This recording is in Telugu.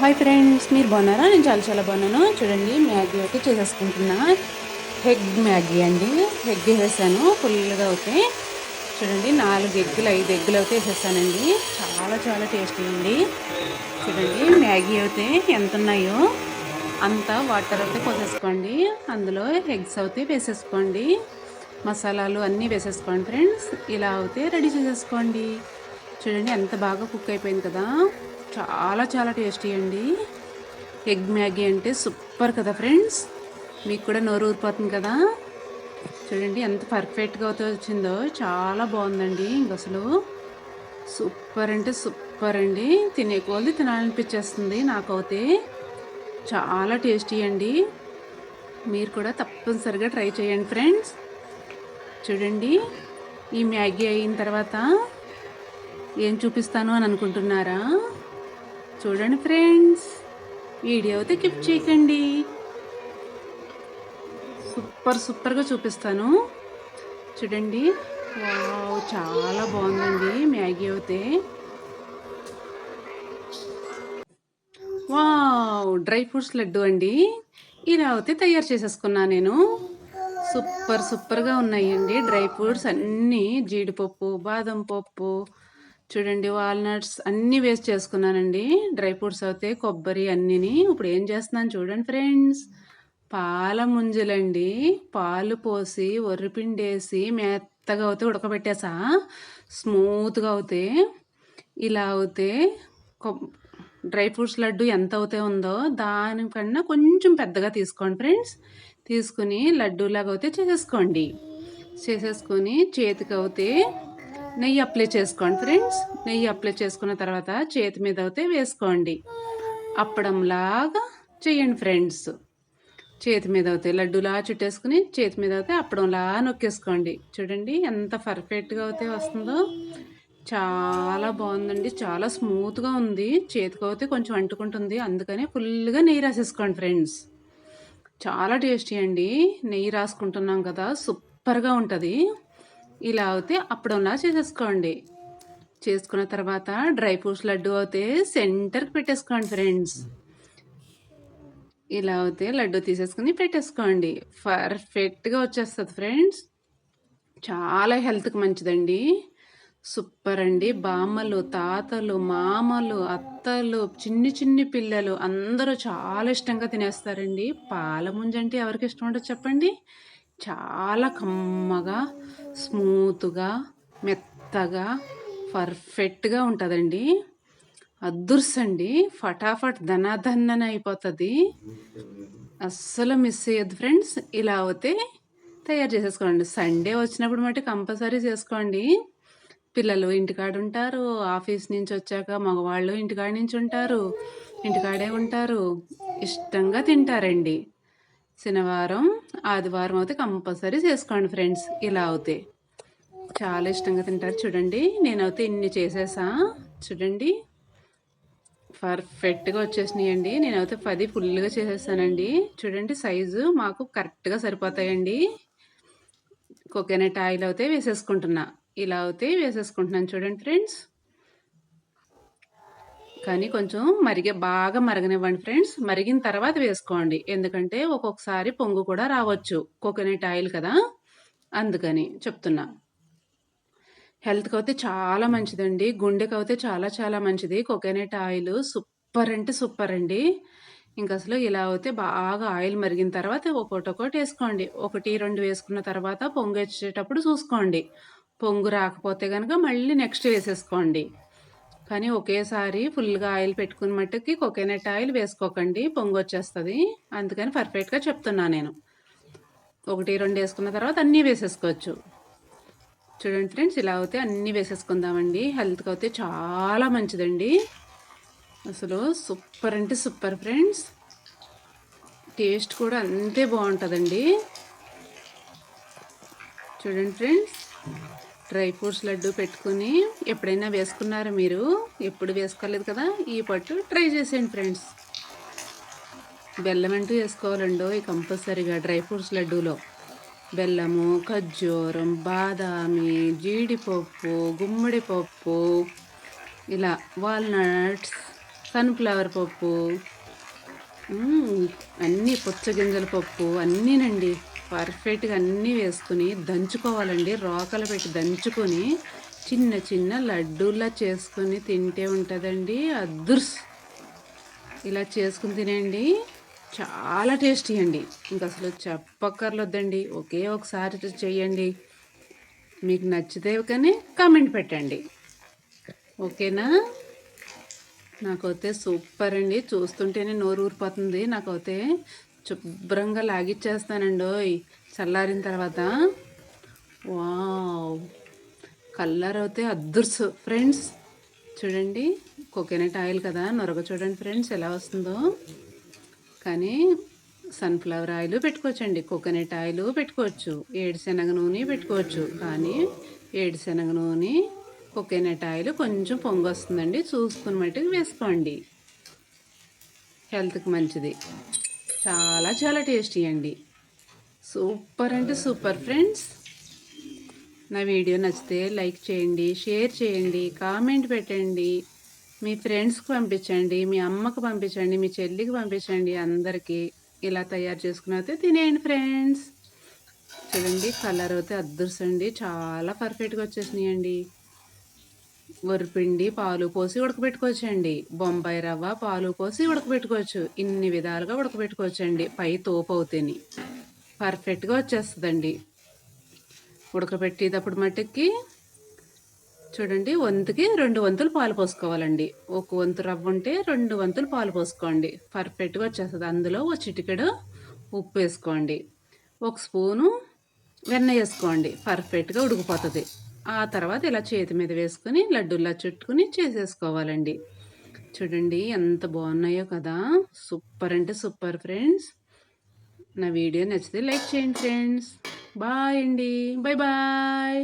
హాయ్ ఫ్రెండ్స్, మీరు బాగున్నారా? నేను చాలా చాలా బాగున్నాను. చూడండి, మ్యాగీ అయితే చేసేసుకుంటున్నా. ఎగ్ మ్యాగీ అండి. ఎగ్ వేసేసాను ఫుల్గా అయితే. చూడండి, 4 ఎగ్గులు 5 ఎగ్గులు అయితే వేసేసానండి. చాలా చాలా టేస్టీ అండి. చూడండి, మ్యాగీ అయితే ఎంత ఉన్నాయో అంత వాటర్ అయితే పోసేసుకోండి. అందులో ఎగ్స్ అయితే వేసేసుకోండి. మసాలాలు అన్నీ వేసేసుకోండి ఫ్రెండ్స్. ఇలా అయితే రెడీ చేసేసుకోండి. చూడండి, ఎంత బాగా కుక్ అయిపోయింది కదా. చాలా చాలా టేస్టీ అండి. ఎగ్ మ్యాగీ అంటే సూపర్ కదా ఫ్రెండ్స్. మీకు కూడా నోరు ఊరిపోతుంది కదా. చూడండి, ఎంత పర్ఫెక్ట్గా అయితే వచ్చిందో. చాలా బాగుందండి. ఇంక అసలు సూపర్ అంటే సూపర్ అండి. తినే కొలది తినాలనిపించేస్తుంది నాకైతే. చాలా టేస్టీ అండి. మీరు కూడా తప్పనిసరిగా ట్రై చేయండి ఫ్రెండ్స్. చూడండి, ఈ మ్యాగీ అయిన తర్వాత ఏం చూపిస్తాను అని అనుకుంటున్నారా? చూడండి ఫ్రెండ్స్, వీడియో అయితే కిప్ చేయకండి. సూపర్గా చూపిస్తాను. చూడండి, వావ్, చాలా బాగుందండి మ్యాగీ అయితే. వావ్, డ్రై ఫ్రూట్స్ లడ్డు అండి. ఇలా అయితే తయారు చేసేసుకున్నాను నేను. సూపర్గా ఉన్నాయండి. డ్రై ఫ్రూట్స్ అన్నీ, జీడిపప్పు, బాదం పప్పు, చూడండి, వాల్నట్స్ అన్నీ వేస్ట్ చేసుకున్నానండి. డ్రై ఫ్రూట్స్ అయితే కొబ్బరి అన్నీని. ఇప్పుడు ఏం చేస్తున్నాను చూడండి ఫ్రెండ్స్. పాల ముంజలండి. పాలు పోసి వరిపిండేసి మెత్తగా అవుతే ఉడకబెట్టేసా. స్మూత్గా అవుతే ఇలా అవుతే డ్రై ఫ్రూట్స్ లడ్డు ఎంత అవుతే ఉందో దానికన్నా కొంచెం పెద్దగా తీసుకోండి ఫ్రెండ్స్. తీసుకుని లడ్డూలాగా అయితే చేసేసుకోండి. చేసేసుకొని చేతికి అవుతే నెయ్యి అప్లై చేసుకోండి ఫ్రెండ్స్. నెయ్యి అప్లై చేసుకున్న తర్వాత చేతి మీద అయితే వేసుకోండి. అప్పడంలాగా చేయండి ఫ్రెండ్స్. చేతి మీద అవుతాయి లడ్డూలా చుట్టేసుకుని చేతి మీద అయితే అప్పడంలా నొక్కేసుకోండి. చూడండి, ఎంత పర్ఫెక్ట్గా అయితే వస్తుందో. చాలా బాగుందండి. చాలా స్మూత్గా ఉంది. చేతికి అయితే కొంచెం అంటుకుంటుంది, అందుకని ఫుల్గా నెయ్యి రాసేసుకోండి ఫ్రెండ్స్. చాలా టేస్టీ అండి. నెయ్యి రాసుకుంటున్నాం కదా, సూపర్గా ఉంటుంది. ఇలా అయితే అప్పడంలా చేసేసుకోండి. చేసుకున్న తర్వాత డ్రై ఫ్రూట్స్ లడ్డు అయితే సెంటర్కి పెట్టేసుకోండి ఫ్రెండ్స్. ఇలా అయితే లడ్డు తీసేసుకుని పెట్టేసుకోండి. పర్ఫెక్ట్గా వచ్చేస్తుంది ఫ్రెండ్స్. చాలా హెల్త్కి మంచిదండి. సూపర్ అండి. బామ్మలు, తాతలు, మామలు, అత్తలు, చిన్ని పిల్లలు అందరూ చాలా ఇష్టంగా తినేస్తారండి. పాల ముంజంటే ఎవరికి ఇష్టం ఉండదు చెప్పండి. చాలా కమ్మగా, స్మూత్గా, మెత్తగా, పర్ఫెక్ట్గా ఉంటుందండి. అద్దుర్సండి. ఫటాఫట్ ధనాధన్నన అయిపోతుంది. అస్సలు మిస్ అయ్యొద్దు ఫ్రెండ్స్. ఇలా అయితే తయారు చేసేసుకోండి. సండే వచ్చినప్పుడు మట్టి కంపల్సరీ చేసుకోండి. పిల్లలు ఇంటికాడ ఉంటారు. ఆఫీస్ నుంచి వచ్చాక మగవాళ్ళు ఇంటికాడ నుంచి ఉంటారు. ఇంటికాడే ఉంటారు. ఇష్టంగా తింటారండి. శనివారం, ఆదివారం అయితే కంపల్సరీ చేసుకోండి ఫ్రెండ్స్. ఇలా అవుతే చాలా ఇష్టంగా తింటారు. చూడండి, నేనైతే ఇన్ని చేసేసా. చూడండి, పర్ఫెక్ట్గా వచ్చేసినాయండి. నేనైతే 10 ఫుల్గా చేసేసానండి. చూడండి, సైజు మాకు కరెక్ట్గా సరిపోతాయండి. కోకోనట్ ఆయిల్ అయితే వేసేసుకుంటున్నా. ఇలా అయితే వేసేసుకుంటున్నాను చూడండి ఫ్రెండ్స్. కానీ కొంచెం బాగా మరగనివ్వండి ఫ్రెండ్స్. మరిగిన తర్వాత వేసుకోండి. ఎందుకంటే ఒక్కొక్కసారి పొంగు కూడా రావచ్చు. కోకోనట్ ఆయిల్ కదా, అందుకని చెప్తున్నా. హెల్త్కి అయితే చాలా మంచిదండి. గుండెకి అయితే చాలా చాలా మంచిది కోకోనట్ ఆయిల్. సూపర్ అంటే సూపర్ అండి. ఇంక అసలు ఇలా అయితే బాగా ఆయిల్ మరిగిన తర్వాత ఒక్కొక్కటి వేసుకోండి. 1, 2 వేసుకున్న తర్వాత పొంగు వచ్చేటప్పుడు చూసుకోండి. పొంగు రాకపోతే కనుక మళ్ళీ నెక్స్ట్ వేసేసుకోండి. కానీ ఒకేసారి ఫుల్గా ఆయిల్ పెట్టుకున్న మట్టుకి కోకోనట్ ఆయిల్ వేసుకోకండి, పొంగు వచ్చేస్తుంది. అందుకని పర్ఫెక్ట్గా చెప్తున్నా నేను. 1, 2 వేసుకున్న తర్వాత అన్నీ వేసేసుకోవచ్చు. చూడండి ఫ్రెండ్స్, ఇలా అయితే అన్నీ వేసేసుకుందామండి. హెల్త్కి అయితే చాలా మంచిదండి. అసలు సూపర్ అంటే సూపర్ ఫ్రెండ్స్. టేస్ట్ కూడా అంతే బాగుంటుందండి. చూడండి ఫ్రెండ్స్, డ్రై ఫ్రూట్స్ లడ్డు పెట్టుకుని ఎప్పుడైనా వేసుకున్నారా మీరు? ఎప్పుడు వేసుకోలేదు కదా. ఈ పట్టు ట్రై చేసేయండి ఫ్రెండ్స్. బెల్లం అంటూ వేసుకోవాలండో ఈ కంపల్సరీగా డ్రై ఫ్రూట్స్ లడ్డూలో. బెల్లము, ఖర్జూరం, బాదామి, జీడిపప్పు, గుమ్మడి పప్పు, ఇలా వాల్నట్స్ సన్‌ఫ్లవర్ పప్పు, హ్మ్. అన్నీ పుచ్చగింజల పప్పు అన్నీనండి. పర్ఫెక్ట్‌గా అన్నీ వేసుకొని దంచుకోవాలండి. రోకలి పెట్టి దంచుకొని చిన్న చిన్న లడ్డూల్లా చేసుకొని తింటే ఉంటదండి అదుర్స్. ఇలా చేసుకొని తినేయండి. చాలా టేస్టీ అండి. ఇంకసలు చెప్పక్కర్లొద్దండి. ఒకే ఒకసారి చెయ్యండి. మీకు నచ్చితే కానీ కామెంట్ పెట్టండి. ఓకేనా? నాకైతే సూపర్ అండి. చూస్తుంటేనే నోరు ఊరిపోతుంది. నాకైతే శుభ్రంగా లాగిచ్చేస్తానండోయ్! చల్లారిన తర్వాత. వావ్! కలర్ అయితే అద్దుర్సు ఫ్రెండ్స్. చూడండి కోకోనట్ ఆయిల్ కదా! నొరగ చూడండి ఫ్రెండ్స్ ఎలా వస్తుందో. కానీ సన్‌ఫ్లవర్ ఆయిలు పెట్టుకోవచ్చండి. కోకోనట్ ఆయిలు పెట్టుకోవచ్చు. ఏడుశనగ నూనె పెట్టుకోవచ్చు. కానీ ఏడుశనగ నూనె, కోకోనట్ ఆయిల్ కొంచెం పొంగొస్తుందండి. చూసుకుని మట్టుకు వేసుకోండి. హెల్త్‌కి మంచిది. చాలా చాలా టేస్టీ అండి. సూపర్ అంటే సూపర్ ఫ్రెండ్స్. నా వీడియో నచ్చితే లైక్ చేయండి, షేర్ చేయండి, కామెంట్ పెట్టండి. మీ ఫ్రెండ్స్‌కి పంపించండి, మీ అమ్మకి పంపించండి, మీ చెల్లికి పంపించండి అందరికీ. ఇలా తయారు చేసుకొని అయితే తినేయండి ఫ్రెండ్స్. చూడండి కలర్ అయితే అద్దుర్సండి. చాలా పర్ఫెక్ట్‌గా వచ్చేసినాయండి. వరిపిండి పాలు పోసి ఉడకబెట్టుకోవచ్చండి. బొంబాయి రవ్వ పాలు పోసి ఉడకబెట్టుకోవచ్చు. ఇన్ని విధాలుగా ఉడకబెట్టుకోవచ్చండి. పై తోపవుతేని. పర్ఫెక్ట్‌గా వచ్చేస్తదండి. ఉడకబెట్టేటప్పుడు మట్టుకి చూడండి వంతుకి 2 వంతులు పాలు పోసుకోవాలండి. ఒక వంతు రవ్వుంటే 2 వంతులు పాలు పోసుకోండి. పర్ఫెక్ట్‌గా వచ్చేస్తది. అందులో ఓ చిటికెడు ఉప్పేసుకోండి. ఒక స్పూను వెన్న ఏసుకోండి. పర్ఫెక్ట్‌గా ఉడికిపోతది. ఆ తర్వాత ఇలా చేతి మీద వేసుకొని లడ్డూల్లా చుట్టుకొని చేసేసుకోవాలండి. చూడండి ఎంత బాగున్నాయో కదా! సూపర్ అంటే సూపర్ ఫ్రెండ్స్. నా వీడియో నచ్చితే లైక్ చేయండి ఫ్రెండ్స్. బాయ్ అండి. Bye bye.